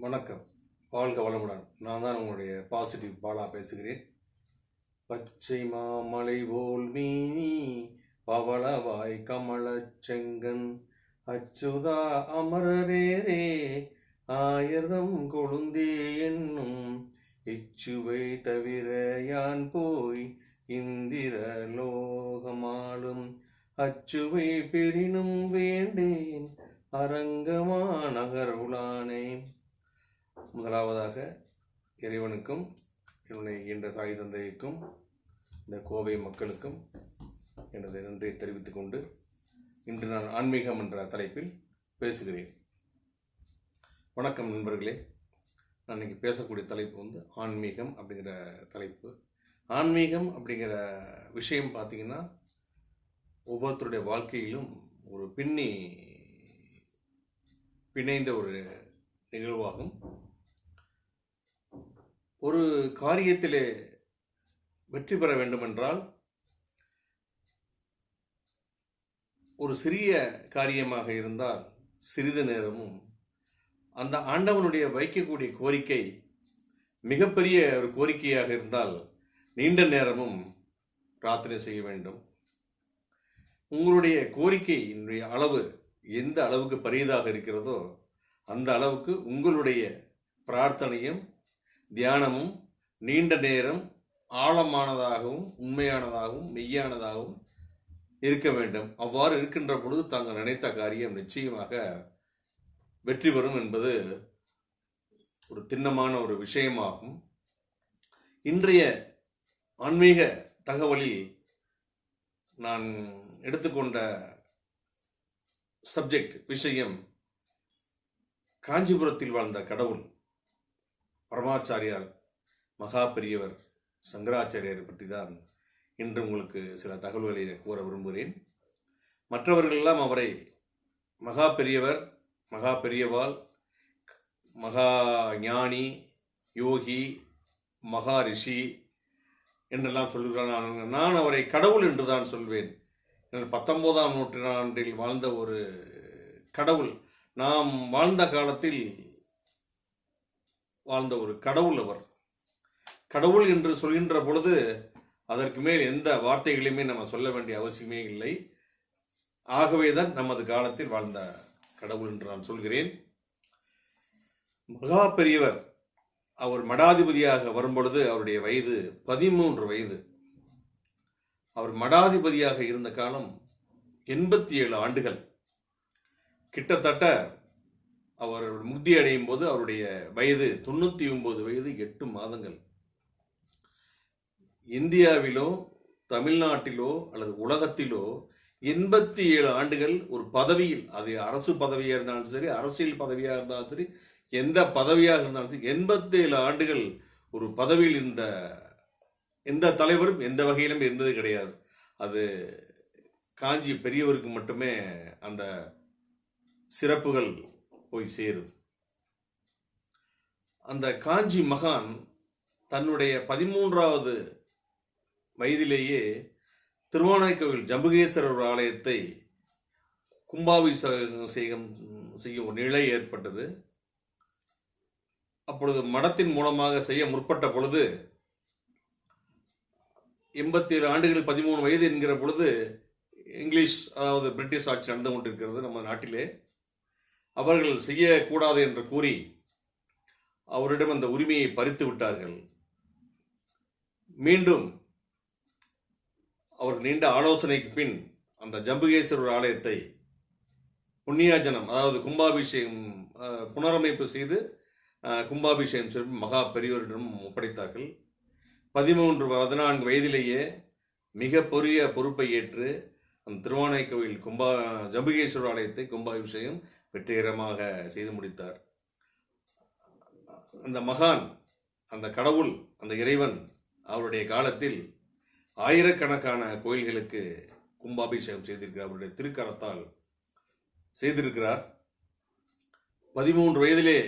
வணக்கம். வாழ்க வளமுடன். நான் தான் உங்களுடைய பாசிட்டிவ் பாலா பேசுகிறேன். பச்சை மாமலை போல் மீனி பவளவாய் கமலச் செங்கன் அச்சுதா அமரரேரே ஆயர்தம் கொழுந்தே என்னும் இச்சுவை தவிர யான் போய் இந்திர லோகமாளும் அச்சுவை பெரினும் வேண்டேன் அரங்கமா நகருளானே. முதலாவதாக இறைவனுக்கும் என்னுடைய என்ற தாய் தந்தைக்கும் இந்த கோவை மக்களுக்கும் எனது நன்றியை தெரிவித்துக் கொண்டு இன்று நான் ஆன்மீகம் என்ற தலைப்பில் பேசுகிறேன். வணக்கம் நண்பர்களே. நான் இன்னைக்கு பேசக்கூடிய தலைப்பு ஆன்மீகம் அப்படிங்கிற தலைப்பு. ஆன்மீகம் அப்படிங்கிற விஷயம் பார்த்தீங்கன்னா ஒவ்வொருத்தருடைய வாழ்க்கையிலும் ஒரு பிணைந்த ஒரு நிகழ்வாகும். ஒரு காரியத்திலே வெற்றி பெற வேண்டுமென்றால் ஒரு சிறிய காரியமாக இருந்தால் சிறிது நேரமும், அந்த ஆண்டவனுடைய வைக்கக்கூடிய கோரிக்கை மிகப்பெரிய ஒரு கோரிக்கையாக இருந்தால் நீண்ட நேரமும் பிரார்த்தனை செய்ய வேண்டும். உங்களுடைய கோரிக்கையினுடைய அளவு எந்த அளவுக்கு பெரியதாக இருக்கிறதோ அந்த அளவுக்கு உங்களுடைய பிரார்த்தனையும் தியானமும் நீண்ட நேரம் ஆழமானதாகவும் உண்மையானதாகவும் மெய்யானதாகவும் இருக்க வேண்டும். அவ்வாறு இருக்கின்ற பொழுது தாங்கள் நினைத்த காரியம் நிச்சயமாக வெற்றி பெறும் என்பது ஒரு திண்ணமான ஒரு விஷயமாகும். இன்றைய ஆன்மீக தகவலில் நான் எடுத்துக்கொண்ட விஷயம் காஞ்சிபுரத்தில் வாழ்ந்த கடவுள் பரமாச்சாரியார் மகா பெரியவர் சங்கராச்சாரியாரை பற்றி தான் இன்று உங்களுக்கு சில தகவல்களை கூற விரும்புகிறேன். மற்றவர்களெல்லாம் அவரை மகா பெரியவர், மகா பெரியவாள், மகா ஞானி, யோகி, மகா ரிஷி என்றெல்லாம் சொல்லுகிறார். நான் அவரை கடவுள் என்று தான் சொல்வேன். 19ஆம் நூற்றாண்டில் வாழ்ந்த ஒரு கடவுள், நாம் வாழ்ந்த காலத்தில் வாழ்ந்த ஒரு கடவுள். அவர் கடவுள் என்று சொல்கின்ற பொழுது அதற்கு மேல் எந்த வார்த்தைகளையுமே நம்ம சொல்ல வேண்டிய அவசியமே இல்லை. ஆகவேதான் நமது காலத்தில் வாழ்ந்த கடவுள் என்று நான் சொல்கிறேன். மகா பெரியவர் அவர் மடாதிபதியாக வரும்பொழுது அவருடைய வயது 13 வயது. அவர் மடாதிபதியாக இருந்த காலம் 87 ஆண்டுகள். கிட்டத்தட்ட அவர் முக்தி அடையும் போது அவருடைய வயது 99 வயது 8 மாதங்கள். இந்தியாவிலோ தமிழ்நாட்டிலோ அல்லது உலகத்திலோ 87 ஆண்டுகள் ஒரு பதவியில், அது அரசு பதவியாக இருந்தாலும் சரி, அரசியல் பதவியாக இருந்தாலும் சரி, எந்த பதவியாக இருந்தாலும் சரி, 87 ஆண்டுகள் ஒரு பதவியில் இருந்த எந்த தலைவரும் எந்த வகையிலும் இருந்தது கிடையாது. அது காஞ்சி பெரியவருக்கு மட்டுமே அந்த சிறப்புகள் போய் சேரும். அந்த காஞ்சி மகான் தன்னுடைய 13வது வயதிலேயே திருவானைக்கோவில் ஜம்புகேஸ்வரர் ஆலயத்தை கும்பாபிஷேகம் செய்யும் ஒரு நிலை ஏற்பட்டது. அப்பொழுது மடத்தின் மூலமாக செய்ய முற்பட்ட பொழுது 87 ஆண்டுகளுக்கு 13 வயது என்கிற பொழுது இங்கிலீஷ், அதாவது பிரிட்டிஷ் ஆட்சி நடந்து கொண்டிருக்கிறது நம்ம நாட்டிலே. அவர்கள் செய்யக்கூடாது என்று கூறி அவரிடம் அந்த உரிமையை பறித்து விட்டார்கள். மீண்டும் அவர் நீண்ட ஆலோசனைக்கு பின் அந்த ஜம்புகேஸ்வரர் ஆலயத்தை புண்ணியாஜனம், அதாவது கும்பாபிஷேகம், புனரமைப்பு செய்து கும்பாபிஷேகம் செய்து மகா பெரியவரிடம் ஒப்படைத்தார்கள். 14 வயதிலேயே மிக பெரிய பொறுப்பை ஏற்று அந்த திருவானைக்கோவில் ஜம்புகேஸ்வரர் ஆலயத்தை கும்பாபிஷேகம் வெற்றிகரமாக செய்து முடித்தார். அந்த மகான், அந்த கடவுள், அந்த இறைவன் அவருடைய காலத்தில் ஆயிரக்கணக்கான கோயில்களுக்கு கும்பாபிஷேகம் செய்திருக்கிறார். அவருடைய திருக்கரத்தால் செய்திருக்கிறார். 13 வயதிலே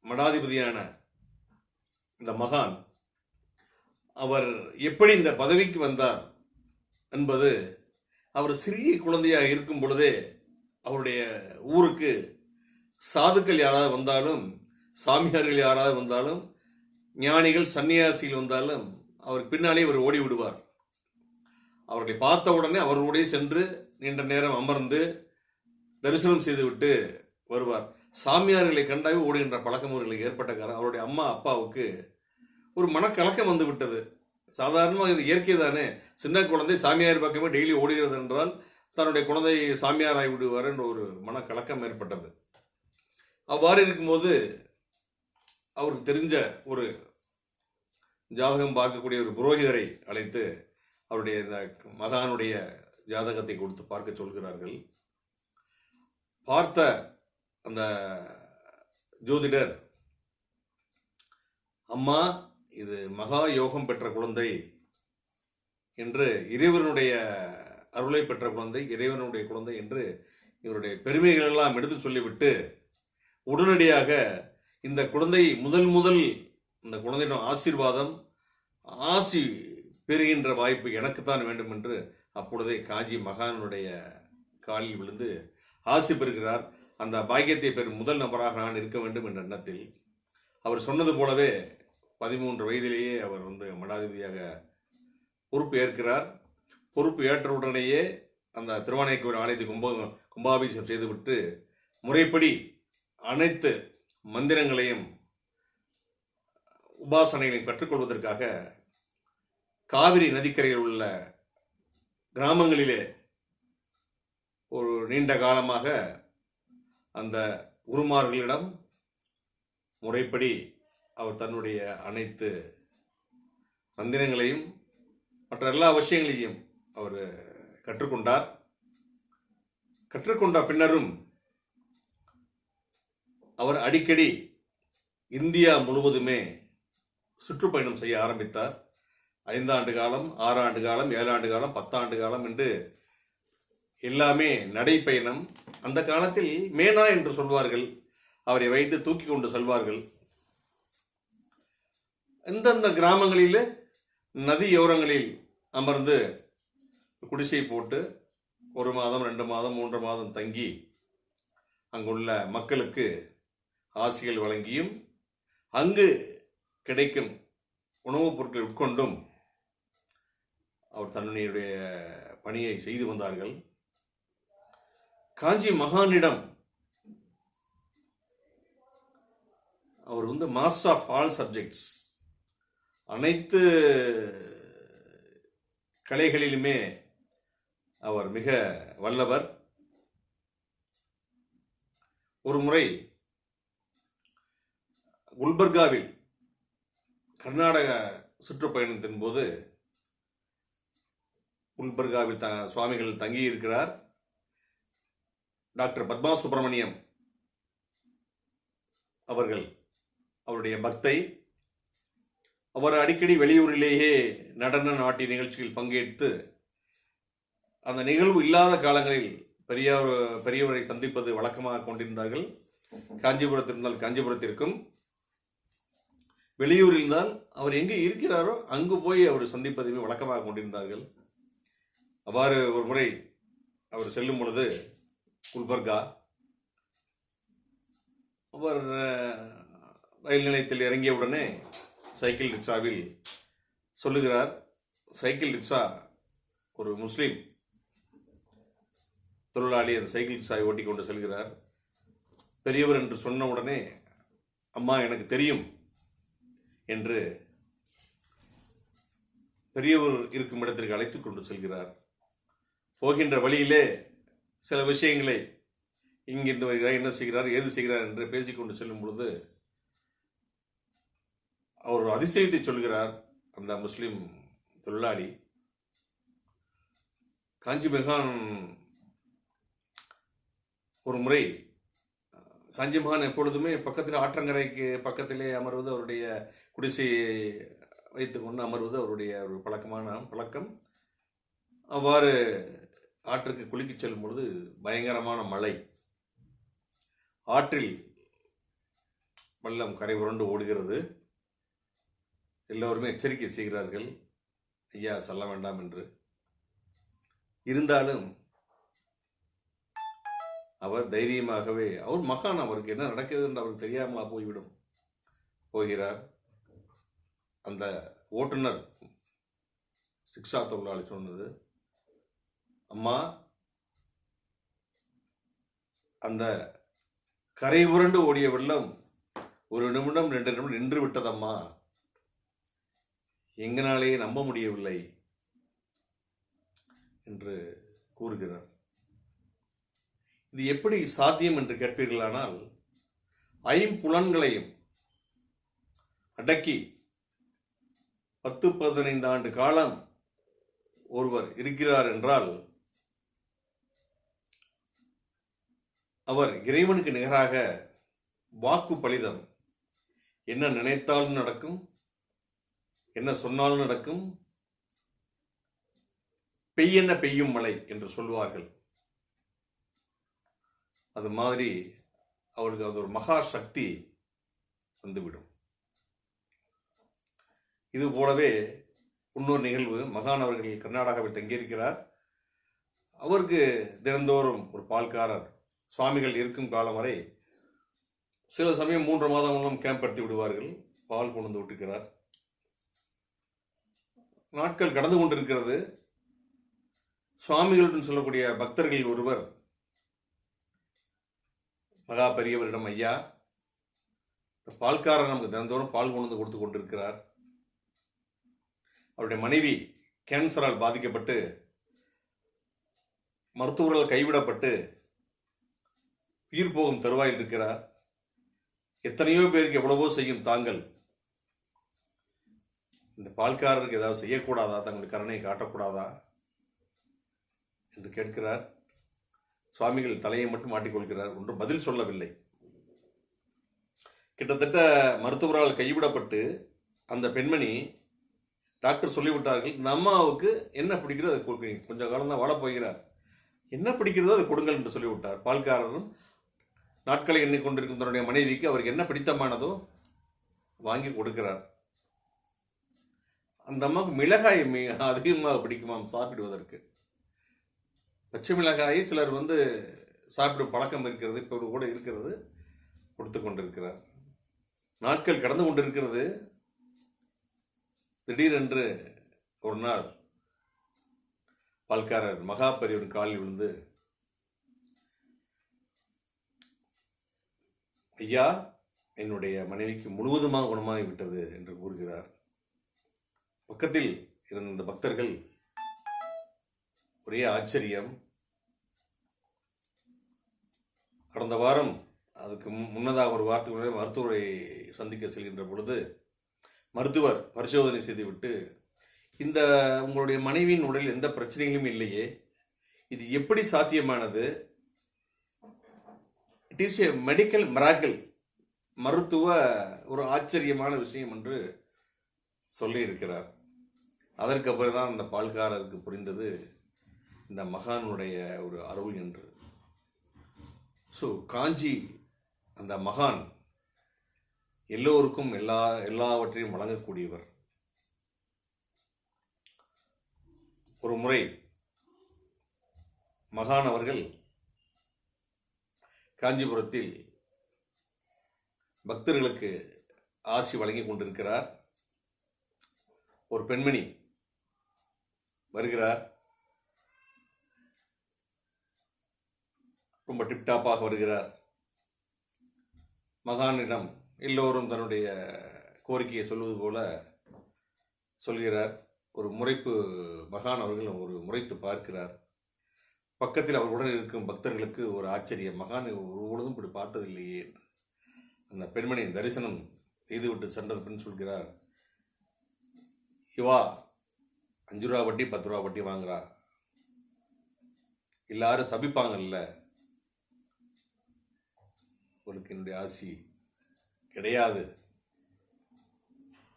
மடாதிபதியான இந்த மகான் அவர் எப்படி இந்த பதவிக்கு வந்தார் என்பது, அவர் சிறிய குழந்தையாக இருக்கும் பொழுதே அவருடைய ஊருக்கு சாதுக்கள் யாராவது வந்தாலும் சாமியார்கள் யாராவது வந்தாலும், ஞானிகள் சன்னியாசிகள் வந்தாலும் அவருக்கு பின்னாலே இவர் ஓடி விடுவார். அவர்களை பார்த்த உடனே அவர்களுடைய சென்று நீண்ட நேரம் அமர்ந்து தரிசனம் செய்துவிட்டு வருவார். சாமியார்களை கண்டாவே ஓடுகின்ற பழக்கம் அவர்களுக்கு ஏற்பட்ட காரணம் அவருடைய அம்மா அப்பாவுக்கு ஒரு மனக்கலக்கம் வந்து விட்டது. சாதாரணமாக இது இயற்கை தானே. சின்ன குழந்தை சாமியார் பக்கமே டெய்லி ஓடுகிறது என்றால் தன்னுடைய குழந்தை சாமியார் ஆகி விடுவார் என்ற ஒரு மனக்கலக்கம் ஏற்பட்டது. அவ்வாறு இருக்கும்போது அவருக்கு தெரிஞ்ச ஒரு ஜாதகம் பார்க்கக்கூடிய ஒரு புரோகிதரை அழைத்து அவருடைய இந்த மகானுடைய ஜாதகத்தை கொடுத்து பார்க்க சொல்கிறார்கள். பார்த்த அந்த ஜோதிடர், அம்மா இது மகா யோகம் பெற்ற குழந்தை என்று, இறைவனுடைய அருளை பெற்ற குழந்தை, இறைவனுடைய குழந்தை என்று இவருடைய பெருமைகள் எல்லாம் எடுத்து சொல்லிவிட்டு உடனடியாக இந்த குழந்தை முதல் இந்த குழந்தையின் ஆசீர்வாதம் ஆசி பெறுகின்ற வாய்ப்பு எனக்குத்தான் வேண்டும் என்று அப்பொழுதே காஞ்சி மகானுடைய காலில் விழுந்து ஆசி பெறுகிறார். அந்த பாக்கியத்தை பெறும் முதல் நபராக நான் இருக்க வேண்டும் என்ற எண்ணத்தில் அவர் சொன்னது போலவே 13 வயதிலேயே அவர் மடாதிபதியாக பொறுப்பு ஏற்கிறார். பொறுப்பு ஏற்றவுடனேயே அந்த திருவானைக்கோவில் ஆலயத்தை கும்பாபிஷேகம் செய்துவிட்டு முறைப்படி அனைத்து மந்திரங்களையும் உபாசனைகளையும் கற்றுக்கொள்வதற்காக காவிரி நதிக்கரையில் உள்ள கிராமங்களிலே ஒரு நீண்ட காலமாக அந்த குருமார்களிடம் முறைப்படி அவர் தன்னுடைய அனைத்து மந்திரங்களையும் மற்ற எல்லா விஷயங்களையும் அவர் கற்றுக்கொண்டார். கற்றுக்கொண்ட பின்னரும் அவர் அடிக்கடி இந்தியா முழுவதுமே சுற்றுப்பயணம் செய்ய ஆரம்பித்தார். 5 ஆண்டு காலம், 6 ஆண்டு காலம், 7 ஆண்டு காலம், 10 ஆண்டு காலம் என்று எல்லாமே நடைப்பயணம். அந்த காலத்தில் மேனா என்று சொல்வார்கள். அவரை வைத்து தூக்கி கொண்டு செல்வார்கள். எந்தெந்த கிராமங்களில் நதியோரங்களில் அமர்ந்து குடிசை போட்டு 1 மாதம், 2 மாதம், 3 மாதம் தங்கி அங்குள்ள மக்களுக்கு ஆசிகள் வழங்கியும் அங்கு கிடைக்கும் உணவுப் பொருட்களை உட்கொண்டும் அவர் தன்னுடைய பணியை செய்து வந்தார்கள். காஞ்சி மகானிடம் அவர் மாஸ்டர் ஆஃப் ஆல் சப்ஜெக்ட்ஸ், அனைத்து கலைகளிலுமே அவர் மிக வல்லவர். ஒரு முறை குல்பர்காவில் கர்நாடக சுற்றுப்பயணத்தின் போது குல்பர்காவில் சுவாமிகள் தங்கி இருக்கிறார். டாக்டர் பத்மா சுப்பிரமணியம் அவர்கள் அவருடைய பக்தை. அவர் அடிக்கடி வெளியூரிலேயே நடன நாட்டிய நிகழ்ச்சியில் பங்கேற்று அந்த நிகழ்வு இல்லாத காலங்களில் பெரியவரை சந்திப்பது வழக்கமாக கொண்டிருந்தார்கள். காஞ்சிபுரத்தில் இருந்தால் காஞ்சிபுரத்திற்கும், வெளியூரில் இருந்தால் அவர் எங்கே இருக்கிறாரோ அங்கு போய் அவர் சந்திப்பதையுமே வழக்கமாக கொண்டிருந்தார்கள். அவ்வாறு ஒரு முறை அவர் செல்லும் பொழுது குல்பர்கா, அவர் ரயில் நிலையத்தில் இறங்கிய உடனே சைக்கிள் ரிக்ஷாவில் சொல்லுகிறார். சைக்கிள் ரிக்ஷா ஒரு முஸ்லீம் தொழிலாளி அந்த சைக்கிள் ரிக்ஷாவை ஓட்டி கொண்டு செல்கிறார். பெரியவர் என்று சொன்ன உடனே அம்மா எனக்கு தெரியும் என்று பெரியவர் இருக்கும் இடத்திற்கு அழைத்துக் கொண்டு செல்கிறார். போகின்ற வழியிலே சில விஷயங்களை இங்கிருந்து வருகிறார், என்ன செய்கிறார், ஏது செய்கிறார் என்று பேசிக்கொண்டு செல்லும் பொழுது அவர் ஒரு அதிசயத்தை சொல்கிறார். அந்த முஸ்லிம் தொழிலாளி, காஞ்சி மகான் ஒரு முறை, காஞ்சி மகான் எப்பொழுதுமே பக்கத்தில் ஆற்றங்கரைக்கு பக்கத்திலே அமர்வது, அவருடைய குடிசையை வைத்துக்கொண்டு அமர்வது அவருடைய ஒரு பழக்கம். அவ்வாறு ஆற்றுக்கு குளிக்க செல்லும் பொழுது பயங்கரமான மழை, ஆற்றில் வெள்ளம் கரை புரண்டு ஓடுகிறது. எல்லோருமே எச்சரிக்கை செய்கிறார்கள், ஐயா செல்ல வேண்டாம் என்று. இருந்தாலும் அவர் தைரியமாகவே, அவர் மகான், அவருக்கு என்ன நடக்கிறது என்று அவருக்கு தெரியாமலா போய்விடும். போகிறார். அந்த ஓட்டுநர் சிக்ஷா தொழிலாளி சொன்னது, அம்மா அந்த கரை புரண்டு ஓடிய வெள்ளம் 1 நிமிடம் 2 நிமிடம் நின்று விட்டதம்மா, எங்களாலேயே நம்ப முடியவில்லை என்று கூறுகிறார். இது எப்படி சாத்தியம் என்று கேட்பீர்களானால், ஐம்புலன்களையும் அடக்கி 10-15 ஆண்டு காலம் ஒருவர் இருக்கிறார் என்றால் அவர் இறைவனுக்கு நிகராக வாக்கு பலிதம், என்ன நினைத்தாலும் நடக்கும், என்ன சொன்னாலும் நடக்கும், பெய்யென்ன பெய்யும் மழை என்று சொல்வார்கள். அது மாதிரி அவருக்கு அது ஒரு மகா சக்தி வந்துவிடும். இது போலவே இன்னொரு நிகழ்வு, மகான் அவர்கள் கர்நாடகாவில் தங்கியிருக்கிறார். அவருக்கு தினந்தோறும் ஒரு பால்காரர் சுவாமிகள் இருக்கும் காலம் வரை சில சமயம் 3 மாதங்களும் கேம்ப் எடுத்து விடுவார்கள். பால் கொண்டு வந்து விட்டுக்கிறார். நாட்கள் கடந்து கொண்டிருக்கிறது. சுவாமிகளுடன் சொல்லக்கூடிய பக்தர்கள் ஒருவர் மகா பெரியவரிடம், ஐயா, பால்காரர் நமக்கு தினந்தோறும் பால் கொண்டு வந்து கொடுத்து கொண்டிருக்கிறார். அவருடைய மனைவி கேன்சரால் பாதிக்கப்பட்டு மருத்துவர்கள் கைவிடப்பட்டு உயிர் போகும் தருவாயில் இருக்கிறார். எத்தனையோ பேருக்கு எவ்வளவோ செய்யும் தாங்கள் இந்த பால்காரருக்கு ஏதாவது செய்யக்கூடாதா, தங்களுடைய கருணையை காட்டக்கூடாதா என்று கேட்கிறார். சுவாமிகள் தலையை மட்டும் மாட்டிக்கொள்கிறார். ஒன்றும் பதில் சொல்லவில்லை. கிட்டத்தட்ட மருத்துவரால் கைவிடப்பட்டு அந்த பெண்மணி, டாக்டர் சொல்லிவிட்டார்கள், இந்த அம்மாவுக்கு என்ன பிடிக்கிறதோ அதை கொடுக்குறீங்க, கொஞ்சம் காலம் தான் வாழப் போகிறார், என்ன பிடிக்கிறதோ அதை கொடுங்கள் என்று சொல்லிவிட்டார். பால்காரரும் நாட்களை எண்ணிக்கொண்டிருக்கும் தன்னுடைய மனைவிக்கு அவருக்கு என்ன பிடித்தமானதோ வாங்கி கொடுக்கிறார். அந்த அம்மாவுக்கு மிளகாய் அதிகமாக பிடிக்குமாம் சாப்பிடுவதற்கு. பச்சை மிளகாயை சிலர் சாப்பிடும் பழக்கம் இருக்கிறது, இப்போ கூட இருக்கிறது, கொடுத்து கொண்டிருக்கிறார். நாட்கள் கடந்து கொண்டிருக்கிறது. திடீரென்று ஒரு நாள் பால்காரர் மகா பெரியவரின் காலில் விழுந்து, ஐயா, என்னுடைய மனைவிக்கு முழுவதுமாக குணமாகி விட்டது என்று கூறுகிறார். பக்கத்தில் இருந்த பக்தர்கள் ஒரே ஆச்சரியம். கடந்த வாரம் அதுக்கு முன்னதாக ஒரு வாரத்துக்கு மருத்துவரை சந்திக்க செல்கின்ற பொழுது மருத்துவர் பரிசோதனை செய்துவிட்டு, இந்த உங்களுடைய மனைவியின் உடலில் எந்த பிரச்சனைகளும் இல்லையே, இது எப்படி சாத்தியமானது, it is a medical miracle, மருத்துவ ஒரு ஆச்சரியமான விஷயம் என்று சொல்லி இருக்கிறார். அதற்கு அப்புறம் தான் அந்த பால்காரருக்கு புரிந்தது இந்த மகானுடைய ஒரு அருள் என்று. ஸோ காஞ்சி அந்த மகான் எல்லோருக்கும் எல்லாவற்றையும் வழங்கக்கூடியவர். ஒரு முறை மகான் அவர்கள் காஞ்சிபுரத்தில் பக்தர்களுக்கு ஆசி வழங்கி கொண்டிருக்கிறார். ஒரு பெண்மணி வருகிறார். ரொம்ப டிப்டாப்பாக வருகிறார். மகானிடம் எல்லோரும் தன்னுடைய கோரிக்கையை சொல்வது போல சொல்கிறார். ஒரு முறைப்பு மகான் அவர்கள் ஒரு முறைத்து பார்க்கிறார். பக்கத்தில் அவருடன் இருக்கும் பக்தர்களுக்கு ஒரு ஆச்சரியம், மகான் ஒரு பொழுதும் இப்படி பார்த்ததில்லையே என்று. அந்த பெண்மணி தரிசனம் செய்துவிட்டு சென்றது பின் சொல்கிறார், இவா 5 ரூபா வட்டி 10 ரூபா வட்டி வாங்குறா, எல்லாரும் சபிப்பாங்கல்ல, அவளுக்கு என்னுடைய ஆசி கிடையாது,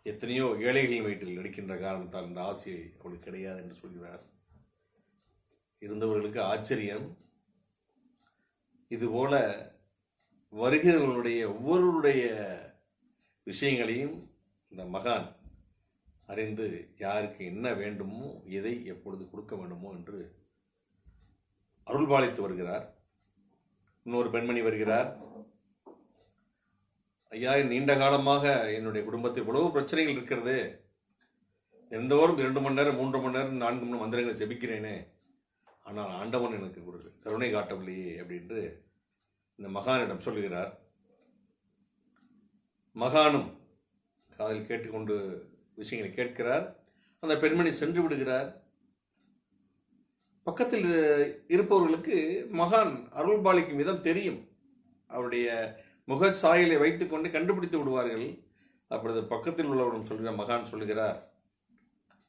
எத்தனையோ ஏழைகளின் வயிற்றில் நடிக்கின்ற காரணத்தால் இந்த ஆசை அவளுக்கு கிடையாது என்று சொல்கிறார். இருந்தவர்களுக்கு ஆச்சரியம். இதுபோல வருகிறவர்களுடைய ஒவ்வொருடைய விஷயங்களையும் இந்த மகான் அறிந்து யாருக்கு என்ன வேண்டுமோ, எதை எப்பொழுது கொடுக்க வேண்டுமோ என்று அருள்பாலித்து வருகிறார். இன்னொரு பெண்மணி வருகிறார். ஐயா, நீண்ட காலமாக என்னுடைய குடும்பத்தில் இவ்வளவு பிரச்சனைகள் இருக்கிறது, எந்தோறும் 2 மணி நேரம் 3 மணி நேரம் 4 மணி நேரம் மந்திரங்களை ஜெபிக்கிறேனே, ஆனால் ஆண்டவன் எனக்கு ஒரு கருணை காட்டவில்லையே அப்படின்று இந்த மகானிடம் சொல்லுகிறார். மகானும் காதில் கேட்டுக்கொண்டு விஷயங்களை கேட்கிறார். அந்த பெண்மணி சென்று விடுகிறார். பக்கத்தில் இருப்பவர்களுக்கு மகான் அருள் பாலிக்கும் விதம் தெரியும். அவருடைய முகச்சாயலை வைத்துக்கொண்டு கண்டுபிடித்து விடுவார்கள். அப்பொழுது பக்கத்தில் உள்ளவரும் சொல்கிறார், மகான் சொல்லுகிறார்,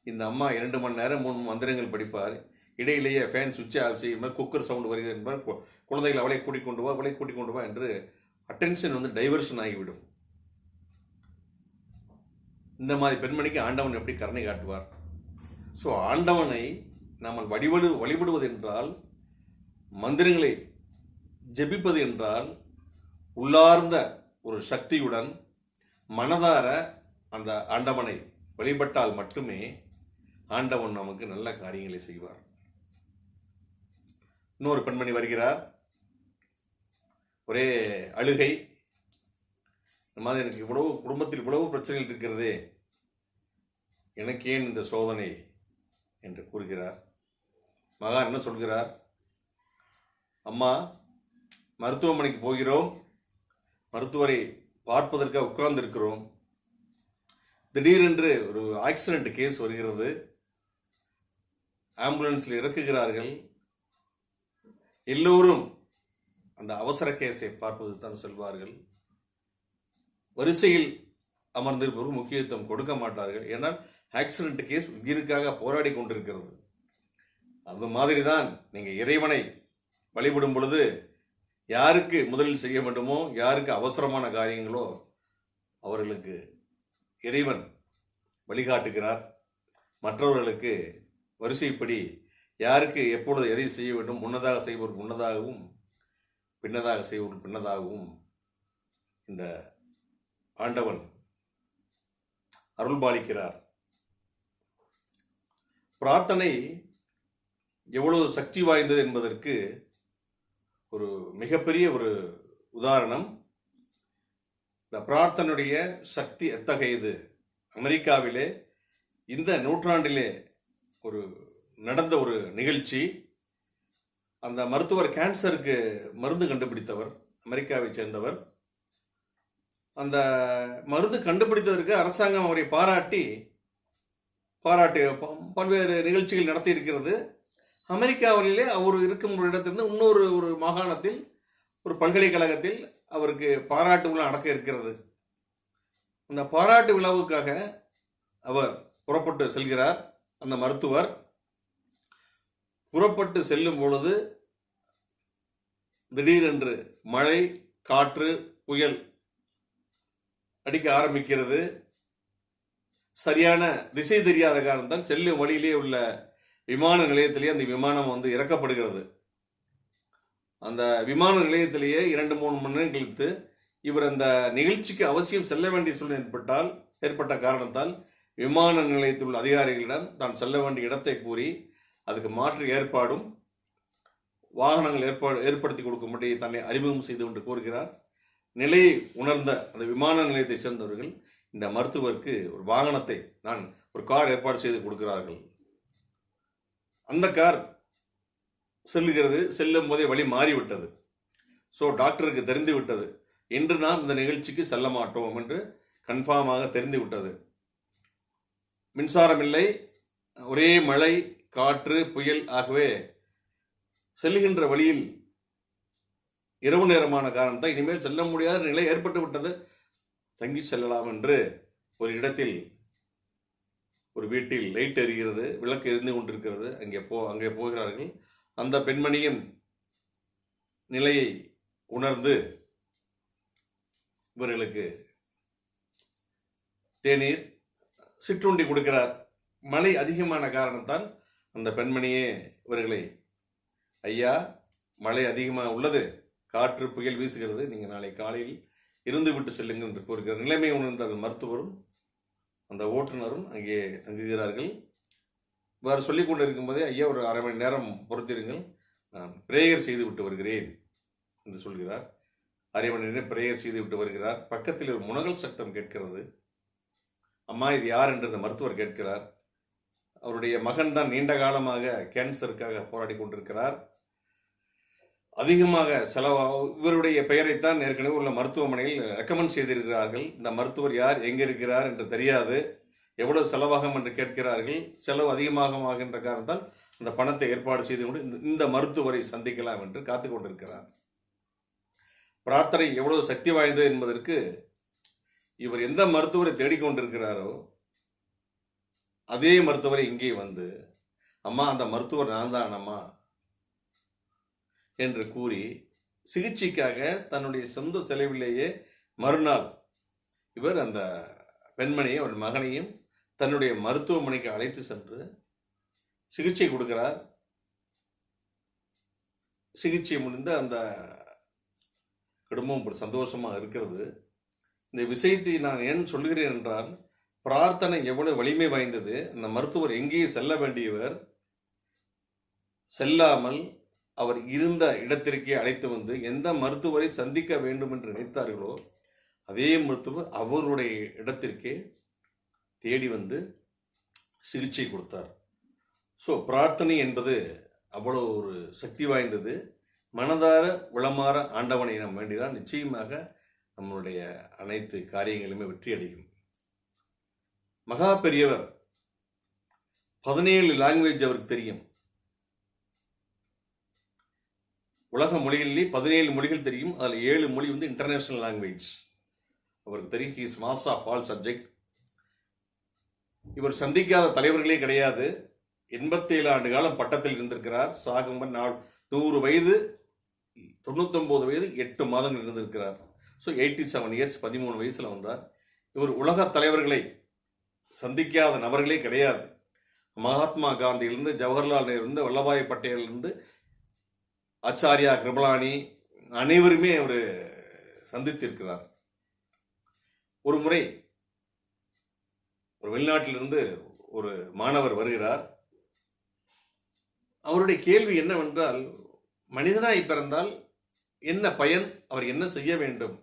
இந்த அம்மா 2 மணி நேரம் 3 மந்திரங்கள் படிப்பார், இடையிலேயே ஃபேன் சுவிட்சை ஆஃப் செய்யும், குக்கர் சவுண்டு வருகிறது என்பார், குழந்தைகள் அவளை கூட்டிக் கொண்டு வா, அவளை கூட்டிக் கொண்டு வா என்று அட்டென்ஷன் டைவர்ஷன் ஆகிவிடும். இந்த மாதிரி பெண்மணிக்கு ஆண்டவன் எப்படி கருணை காட்டுவார்? ஸோ ஆண்டவனை நாம் வழிபடுவது என்றால், மந்திரங்களை ஜெபிப்பது என்றால், உள்ளார்ந்த ஒரு சக்தியுடன் மனதார அந்த ஆண்டவனை வழிபட்டால் மட்டுமே ஆண்டவன் நமக்கு நல்ல காரியங்களை செய்வார். இன்னொரு பெண்மணி வருகிறார். ஒரே அழுகை. இந்த மாதிரி எனக்கு இவ்வளவு குடும்பத்தில் இவ்வளவு பிரச்சனைகள் இருக்கிறதே, எனக்கு ஏன் இந்த சோதனை என்று கூறுகிறார். மகான் என்ன சொல்கிறார்? அம்மா, மருத்துவமனைக்கு போகிறோம், மருத்துவரை பார்ப்பதற்காக உட்கார்ந்து இருக்கிறோம். திடீரென்று ஒரு ஆக்சிடென்ட் கேஸ் வருகிறது. ஆம்புலன்ஸில் இறக்குகிறார்கள். எல்லோரும் அந்த அவசர கேஸை பார்ப்பது தான் செல்வார்கள். வரிசையில் அமர்ந்திருப்பவர்கள் முக்கியத்துவம் கொடுக்க மாட்டார்கள். ஏன்னால் ஆக்சிடென்ட் கேஸ் உயிருக்காக போராடி கொண்டிருக்கிறது. அது மாதிரி தான் நீங்கள் இறைவனை வழிபடும் பொழுது யாருக்கு முதலில் செய்ய வேண்டுமோ, யாருக்கு அவசரமான காரியங்களோ அவர்களுக்கு இறைவன் வழிகாட்டுகிறார். மற்றவர்களுக்கு வரிசைப்படி யாருக்கு எப்பொழுது எதை செய்ய வேண்டும், முன்னதாக செய்வோர் முன்னதாகவும் பின்னதாக செய்வோர் பின்னதாகவும் இந்த ஆண்டவன் அருள்பாலிக்கிறார். பிரார்த்தனை எவ்வளவு சக்தி வாய்ந்தது என்பதற்கு ஒரு மிகப்பெரிய ஒரு உதாரணம். இந்த பிரார்த்தனையுடைய சக்தி எத்தகையது? அமெரிக்காவிலே இந்த நூற்றாண்டிலே நடந்த ஒரு நிகழ்ச்சி. அந்த மருத்துவர் கேன்சருக்கு மருந்து கண்டுபிடித்தவர், அமெரிக்காவை சேர்ந்தவர். அந்த மருந்து கண்டுபிடித்ததற்கு அரசாங்கம் அவரை பாராட்டி பல்வேறு நிகழ்ச்சிகள் நடத்தி இருக்கிறது. அமெரிக்காவிலே அவர் இருக்கும் ஒரு இடத்திலிருந்து இன்னொரு மாகாணத்தில் ஒரு பல்கலைக்கழகத்தில் அவருக்கு பாராட்டு விழா நடக்க இருக்கிறது. அந்த பாராட்டு விழாவுக்காக அவர் புறப்பட்டு செல்கிறார். அந்த மருத்துவர் புறப்பட்டு செல்லும் பொழுது திடீரென்று மழை, காற்று, புயல் அடிக்க ஆரம்பிக்கிறது. சரியான திசை தெரியாத காரணத்தால் செல்லும் வழியிலே உள்ள விமான நிலையத்திலேயே அந்த விமானம் இறக்கப்படுகிறது. அந்த விமான நிலையத்திலேயே 2-3 மணி நேரம் கழித்து இவர் அந்த நிகழ்ச்சிக்கு அவசியம் செல்ல வேண்டிய சூழ்நிலை ஏற்பட்ட காரணத்தால் விமான நிலையத்தில் உள்ள அதிகாரிகளிடம் தான் செல்ல வேண்டிய இடத்தை கூறி அதுக்கு மாற்று ஏற்பாடும் வாகனங்கள் ஏற்படுத்தி கொடுக்கும்படி தன்னை அறிமுகம் செய்து கொண்டு கூறுகிறார். நிலையை உணர்ந்த அந்த விமான நிலையத்தை சேர்ந்தவர்கள் இந்த மருத்துவருக்கு ஒரு வாகனத்தை, ஒரு கார் ஏற்பாடு செய்து கொடுக்கிறார்கள். அந்த கார் செல்லுகிறது. செல்லும் போதே வழி மாறிவிட்டது. ஸோ டாக்டருக்கு தெரிந்து விட்டது, இன்று நாம் இந்த நிகழ்ச்சிக்கு செல்ல மாட்டோம் என்று கன்ஃபார்மாக தெரிந்து விட்டது. மின்சாரம் இல்லை, ஒரே மழை, காற்று, புயல். ஆகவே செல்லுகின்ற வழியில் இரவு நேரமான காரணத்தால் இனிமேல் செல்ல முடியாத நிலை ஏற்பட்டு விட்டது. தங்கி செல்லலாம் என்று ஒரு இடத்தில், ஒரு வீட்டில் லைட் எரிகிறது, விளக்கு எரிந்து கொண்டிருக்கிறது. அங்கே போகிறார்கள். அந்த பெண்மணியின் நிலையை உணர்ந்து இவர்களுக்கு தேநீர், சிற்றுண்டி கொடுக்கிறார். மழை அதிகமான காரணத்தால் அந்த பெண்மணியே இவர்களை, ஐயா, மழை அதிகமாக உள்ளது, காற்று புயல் வீசுகிறது, நீங்கள் நாளை காலையில் இருந்து விட்டு செல்லுங்கள் என்று கூறுகிறார். நிலைமை உணர்ந்த அந்த மருத்துவரும் அந்த ஓட்டுநரும் அங்கே தங்குகிறார்கள். இவ்வாறு சொல்லிக் கொண்டு இருக்கும்போதே, ஐயா, ஒரு அரை மணி நேரம் பொறுத்திருங்கள், நான் பிரேயர் செய்து விட்டு வருகிறேன் என்று சொல்கிறார். அரை மணி நேரம் பிரேயர் செய்து விட்டு வருகிறார். பக்கத்தில் ஒரு முனகல் சத்தம் கேட்கிறது. அம்மா இது யார் என்று அந்த மருத்துவர் கேட்கிறார். அவருடைய மகன் தான் நீண்ட காலமாக கேன்சருக்காக போராடி கொண்டிருக்கிறார். அதிகமாக இவருடைய பெயரைத்தான் ஏற்கனவே உள்ள மருத்துவமனையில் ரெக்கமெண்ட் செய்திருக்கிறார்கள். இந்த மருத்துவர் யார், எங்கே இருக்கிறார் என்று தெரியாது. எவ்வளவு செலவாகும் என்று கேட்கிறார்கள். செலவு அதிகமாகின்ற காரணத்தால் அந்த பணத்தை ஏற்பாடு செய்து கொண்டு இந்த மருத்துவரை சந்திக்கலாம் என்று காத்து கொண்டிருக்கிறார். பிரார்த்தனை எவ்வளவு சக்தி வாய்ந்தது என்பதற்கு இவர் எந்த மருத்துவரை தேடிக்கொண்டிருக்கிறாரோ அதே மருத்துவரை இங்கே வந்து, அம்மா அந்த மருத்துவர் நான் தான் அம்மா என்று கூறி சிகிச்சைக்காக தன்னுடைய சொந்த செலவிலேயே மறுநாள் இவர் அந்த பெண்மணியை அவர் மகனையும் தன்னுடைய மருத்துவமனைக்கு அழைத்து சென்று சிகிச்சை கொடுக்கிறார். சிகிச்சை முடிந்த அந்த குடும்பம் சந்தோஷமாக இருக்கிறது. இந்த விஷயத்தை நான் ஏன் சொல்கிறேன் என்றால், பிரார்த்தனை எவ்வளவு வலிமை வாய்ந்தது. அந்த மருத்துவர் எங்கேயும் செல்ல வேண்டியவர் செல்லாமல் அவர் இருந்த இடத்திற்கே அழைத்து வந்து எந்த மருத்துவரை சந்திக்க வேண்டும் என்று நினைத்தார்களோ அதே மருத்துவர் அவருடைய இடத்திற்கே தேடி வந்து சிகிச்சை கொடுத்தார். ஸோ பிரார்த்தனை என்பது அவ்வளோ ஒரு சக்தி வாய்ந்தது. மனதார உளமாற ஆண்டவனை நாம் வேண்டினால் நிச்சயமாக நம்மளுடைய அனைத்து காரியங்களுமே வெற்றி அடையும். மகா பெரியவர் 17 லாங்குவேஜ் அவருக்கு தெரியும். உலக மொழிகளிலே 17 மொழிகள் தெரியும். அதில் 7 மொழி வந்து இன்டர்நேஷனல் லாங்குவேஜ் அவருக்கு தெரியும். He is master of all subject. இவர் சந்திக்காத தலைவர்களே கிடையாது. 87 ஆண்டு காலம் பட்டத்தில் இருந்திருக்கிறார். சாகும் 100 வயது 99 வயது 8 மாதங்கள் இருந்திருக்கிறார். ஸோ 87 இயர்ஸ் 13 வயசில் வந்தார். இவர் உலக தலைவர்களை சந்திக்காத நபர்களே கிடையாது. மகாத்மா காந்தியிலிருந்து ஜவஹர்லால் நேரு, வல்லபாய் பட்டேலிருந்து ஆச்சாரியா கிருபலானி அனைவருமே அவர் சந்தித்திருக்கிறார். ஒரு முறை ஒரு வெளிநாட்டிலிருந்து ஒரு மாணவர் வருகிறார். அவருடைய கேள்வி என்னவென்றால், மனிதனாய் பிறந்தால் என்ன பயன், அவர் என்ன செய்ய வேண்டும்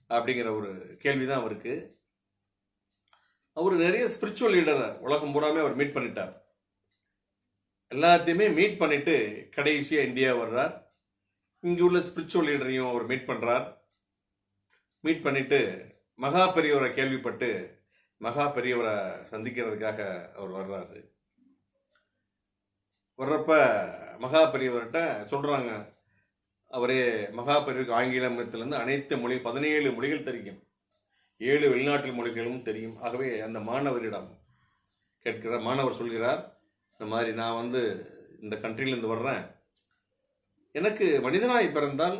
அப்படிங்கிற ஒரு கேள்விதான் அவருக்கு. அவர் நிறைய ஸ்பிரிச்சுவல் லீடரை உலகம் பூராமே அவர் மீட் பண்ணிட்டார். எல்லாத்தையுமே மீட் பண்ணிட்டு கடைசியாக இந்தியா வர்றார். இங்கே உள்ள ஸ்பிரிச்சுவல் லீடரையும் அவர் மீட் பண்ணுறார். மீட் பண்ணிட்டு மகா பெரியவரை கேள்விப்பட்டு மகா பெரியவரை சந்திக்கிறதுக்காக அவர் வர்றாரு. வர்றப்ப மகா பெரியவர்கிட்ட சொல்கிறாங்க, அவரே மகா பெரியவருக்கு ஆங்கிலத்திலேருந்து அனைத்து மொழி 17 மொழிகள் தெரியும், 7 வெளிநாட்டு மொழிகளும் தெரியும். ஆகவே அந்த மாணவரிடம் கேட்கிற மாணவர் சொல்கிறார், இந்த மாதிரி நான் வந்து இந்த கண்ட்ரிலேருந்து வர்றேன், எனக்கு மனிதனாய் பிறந்தால்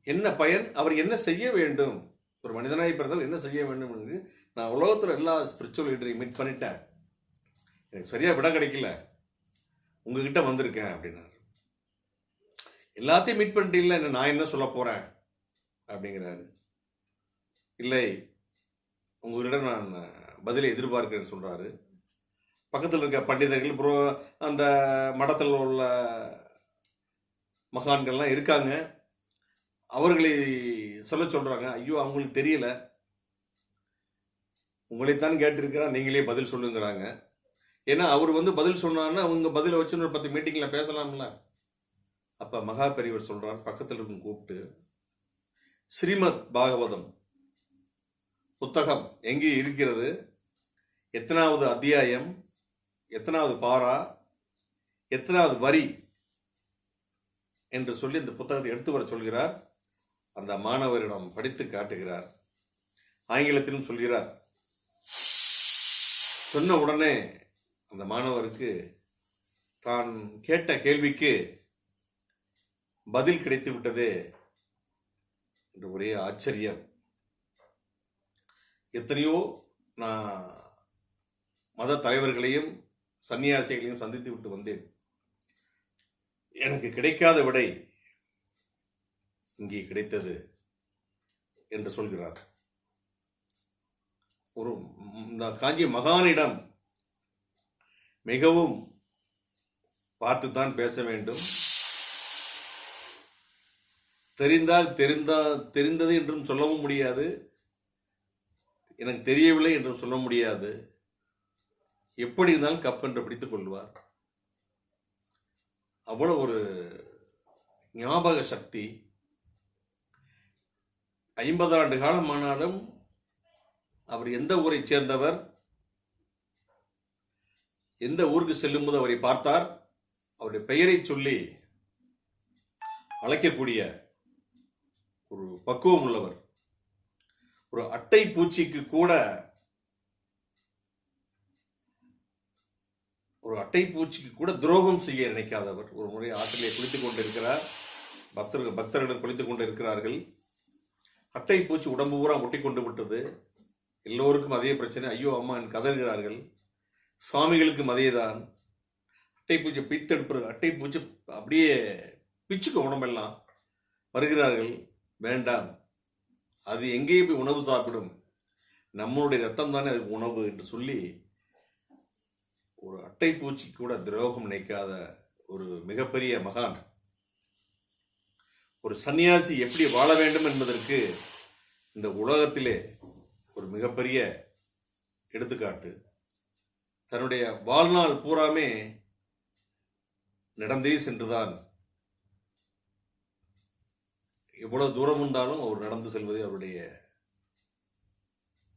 என்ன பயன், அவர் என்ன செய்ய வேண்டும், ஒரு மனிதனாய் பிறந்தால் என்ன செய்ய வேண்டும் என்று நான் உலகத்தில் எல்லா ஸ்பிரிச்சுவல் லீடரையும் மீட் பண்ணிட்டேன், எனக்கு சரியாக விட கிடைக்கல, உங்ககிட்ட வந்திருக்கேன் அப்படின்னாரு. எல்லாத்தையும் மீட் பண்ணிட்டீங்களா, என்ன நான் என்ன சொல்ல போகிறேன் அப்படிங்கிறாரு. இல்லை, உங்களிடம் நான் பதிலை எதிர்பார்க்கிறேன்னு சொல்கிறாரு. பக்கத்தில் இருக்க பண்டிதர்கள் அப்புறம் அந்த மடத்தில் உள்ள மகான்கள்லாம் இருக்காங்க, அவர்களை சொல்கிறாங்க. ஐயோ அவங்களுக்கு தெரியல, உங்களைத்தான் கேட்டிருக்கிறா, நீங்களே பதில் சொல்லுங்கிறாங்க. ஏன்னா அவர் வந்து பதில் சொன்னார்னா அவங்க பதிலை வச்சு ஒரு 10 மீட்டிங்கில் பேசலாம்ல. அப்போ மகா பெரியவர் சொல்கிறார், பக்கத்தில் இருக்கும் கூப்பிட்டு, ஸ்ரீமத் பாகவதம் புத்தகம் எங்கே இருக்கிறது, எத்தனாவது அத்தியாயம், எத்தனாவது பாரா, எத்தனாவது வரி என்று சொல்லி இந்த புத்தகத்தை எடுத்து வர சொல்கிறார். அந்த மாணவரிடம் படித்து காட்டுகிறார். ஆங்கிலத்திலும் சொல்கிறார். சொன்ன உடனே அந்த மாணவருக்கு தான் கேட்ட கேள்விக்கு பதில் கிடைத்து விட்டதே என்று ஒரே ஆச்சரியம். எத்தனையோ நான் மத தலைவர்களையும் சன்னியாசிகளையும் சந்தித்து விட்டு வந்தேன், எனக்கு கிடைக்காத விடை இங்கே கிடைத்தது என்று சொல்கிறார். ஒரு இந்த காஞ்சி மகானிடம் மிகவும் பார்த்துத்தான் பேச வேண்டும். தெரிந்தது என்றும் சொல்லவும் முடியாது, எனக்கு தெரியவில்லை என்றும் சொல்ல முடியாது. எப்படி இருந்தாலும் கப் என்று பிடித்துக் கொள்வார். அவ்வளவு ஒரு ஞாபக சக்தி. 50 ஆண்டு காலம் ஆனாலும் அவர் எந்த ஊரை சேர்ந்தவர், எந்த ஊருக்கு செல்லும்போது அவரை பார்த்தார், அவருடைய பெயரை சொல்லி அழைக்கக்கூடிய ஒரு பக்குவம் உள்ளவர். ஒரு அட்டை பூச்சிக்கு கூட துரோகம் செய்ய நினைக்காதவர். ஒரு முறை ஆற்றிலே குளித்துக் கொண்டிருக்கிறார், பக்தர்களும் குளித்துக் கொண்டிருக்கிறார்கள். அட்டை பூச்சி உடம்பு பூரா ஒட்டி கொண்டு விட்டது. எல்லோருக்கும் அதே பிரச்சனை, ஐயோ அம்மா கதறுகிறார்கள். சுவாமிகளுக்கும் அதேதான். அட்டைப்பூச்சி பித்தெடுப்பது, அட்டைப்பூச்சி அப்படியே பிச்சுக்க உடம்பெல்லாம். வருகிறார்கள், வேண்டாம், அது எங்கேயே போய் உணவு சாப்பிடும், நம்மளுடைய ரத்தம் தானே அதுக்கு உணவு என்று சொல்லி ஒரு அட்டைப்பூச்சி கூட துரோகம் நினைக்காத ஒரு மிகப்பெரிய மகான். ஒரு சன்னியாசி எப்படி வாழ வேண்டும் என்பதற்கு இந்த உலகத்திலே ஒரு மிகப்பெரிய எடுத்துக்காட்டு. தன்னுடைய வாழ்நாள் பூராமே நடந்தே சென்றுதான், எவ்வளவு தூரம் இருந்தாலும் அவர் நடந்து செல்வதே அவருடைய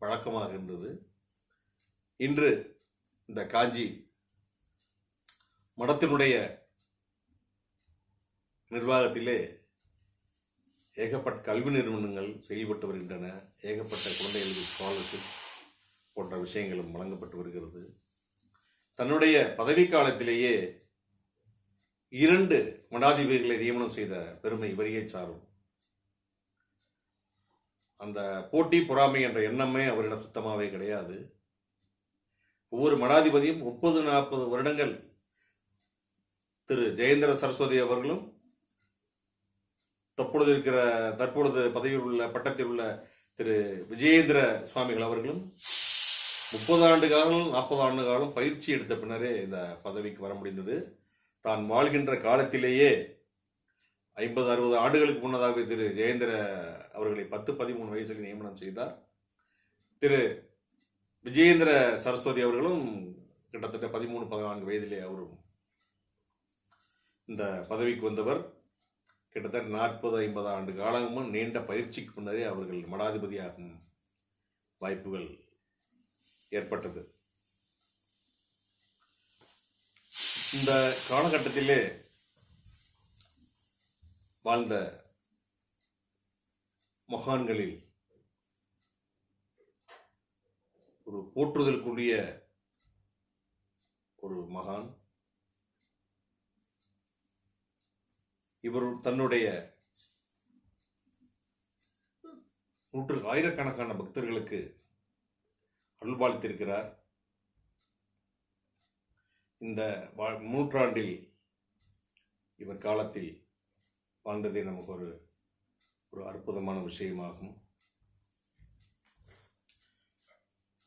பழக்கமாக இருந்தது. இன்று இந்த காஞ்சி மடத்தினுடைய நிர்வாகத்திலே ஏகப்பட்ட கல்வி நிறுவனங்கள் செயல்பட்டு வருகின்றன. ஏகப்பட்ட குழந்தைகளுக்கு ஸ்காலர்ஷிப் போன்ற விஷயங்களும் வழங்கப்பட்டு வருகிறது. தன்னுடைய பதவிக்காலத்திலேயே 2 மடாதிபதிகளை நியமனம் செய்த பெருமை இவரையே சாரும். அந்த போட்டி பொறாமை என்ற எண்ணமே அவரிடம் சுத்தமாகவே கிடையாது. ஒவ்வொரு மடாதிபதியும் 30-40 வருடங்கள் திரு ஜெயேந்திர சரஸ்வதி அவர்களும், தற்பொழுது பதவியில் உள்ள பட்டத்தில் உள்ள திரு விஜயேந்திர சுவாமிகள் அவர்களும் 30 ஆண்டு காலம் 40 ஆண்டு காலம் பயிற்சி எடுத்த பின்னரே இந்த பதவிக்கு வர முடிந்தது. தான் வாழ்கின்ற காலத்திலேயே 50-60 ஆண்டுகளுக்கு முன்னதாக திரு ஜெயேந்திர அவர்களை 10-13 வயசில் நியமனம் செய்தார். திரு விஜயேந்திர சரஸ்வதி அவர்களும் கிட்டத்தட்ட 13-14 வயதிலே அவரும் இந்த பதவிக்கு வந்தவர். கிட்டத்தட்ட 40-50 ஆண்டு காலமும் நீண்ட பயிற்சிக்கு முன்னரே அவர்கள் மடாதிபதியாகும் வாய்ப்புகள் ஏற்பட்டது. இந்த காலகட்டத்திலே வாழ்ந்த மகான்களில் ஒரு போற்றுதலுக்குரிய ஒரு மகான். இவர் தன்னுடைய ஆயிரக்கணக்கான பக்தர்களுக்கு அருள்பாலித்திருக்கிறார். இந்த நூற்றாண்டில் இவர் காலத்தில் வாழ்ந்ததே நமக்கு ஒரு அற்புதமான விஷயமாகும்.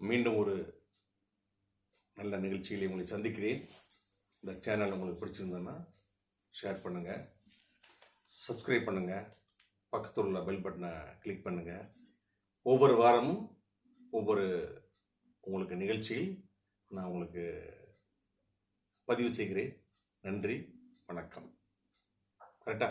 மீண்டும் ஒரு நல்ல நிகழ்ச்சியிலே உங்களை சந்திக்கிறேன். இந்த சேனல் உங்களுக்கு பிடிச்சிருந்ததுன்னா ஷேர் பண்ணுங்கள், சப்ஸ்கிரைப் பண்ணுங்கள், பக்கத்தில் உள்ள பெல் பட்டனை கிளிக் பண்ணுங்கள். ஒவ்வொரு வாரமும் உங்களுக்கு நிகழ்ச்சியில் நான் உங்களுக்கு பதிவு செய்கிறேன். நன்றி, வணக்கம். கரெக்டா?